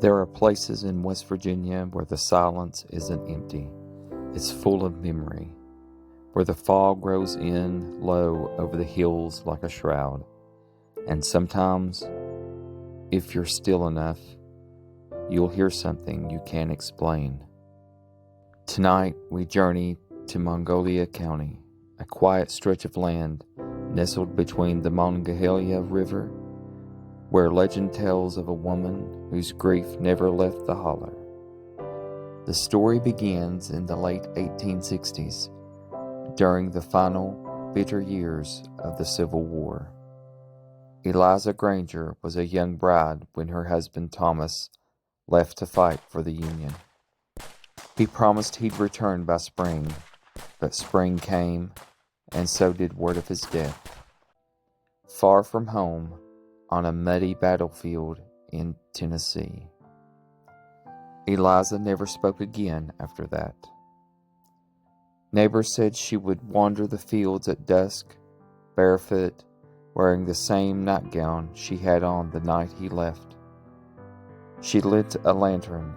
There are places in West Virginia where the silence isn't empty. It's full of memory, where the fog rolls in low over the hills like a shroud. And sometimes, if you're still enough, you'll hear something you can't explain. Tonight, we journey to Monongalia County, a quiet stretch of land nestled between the Monongahela River, where legend tells of a woman whose grief never left the holler. The story begins in the late 1860s, during the final bitter years of the Civil War. Eliza Granger was a young bride when her husband Thomas left to fight for the Union. He promised he'd return by spring, but spring came, and so did word of his death. Far from home, on a muddy battlefield in Tennessee. Eliza never spoke again after that. Neighbors said she would wander the fields at dusk, barefoot, wearing the same nightgown she had on the night he left. She lit a lantern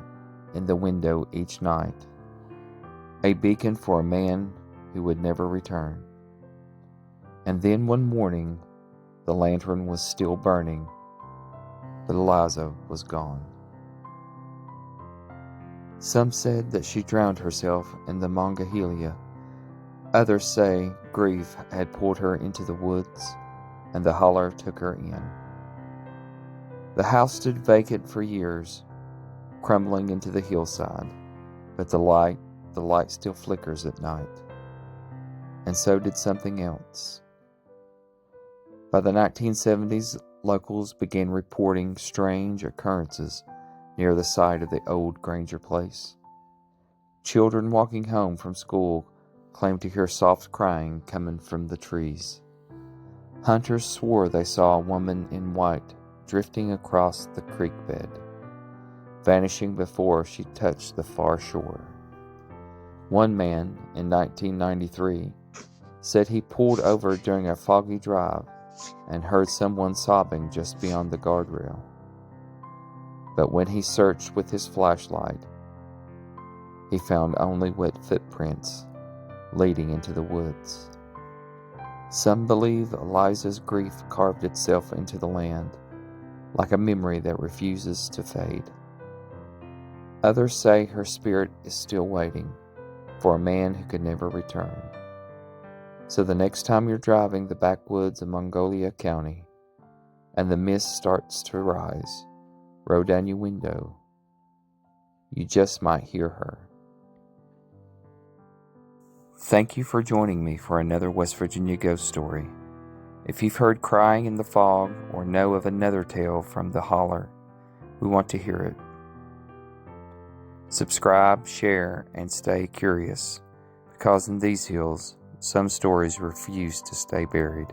in the window each night, a beacon for a man who would never return. And then one morning, the lantern was still burning, but Eliza was gone. Some said that she drowned herself in the Monongahela. Others say grief had pulled her into the woods, and the holler took her in. The house stood vacant for years, crumbling into the hillside, but the light still flickers at night. And so did something else. By the 1970s, locals began reporting strange occurrences near the site of the old Granger place. Children walking home from school claimed to hear soft crying coming from the trees. Hunters swore they saw a woman in white drifting across the creek bed, vanishing before she touched the far shore. One man, in 1993, said he pulled over during a foggy drive and heard someone sobbing just beyond the guardrail. But when he searched with his flashlight, he found only wet footprints leading into the woods. Some believe Eliza's grief carved itself into the land, like a memory that refuses to fade. Others say her spirit is still waiting for a man who could never return. So the next time you're driving the backwoods of Monongalia County and the mist starts to rise, roll down your window. You just might hear her. Thank you for joining me for another West Virginia ghost story. If you've heard crying in the fog or know of another tale from the holler, we want to hear it. Subscribe, share, and stay curious, because in these hills, some stories refuse to stay buried.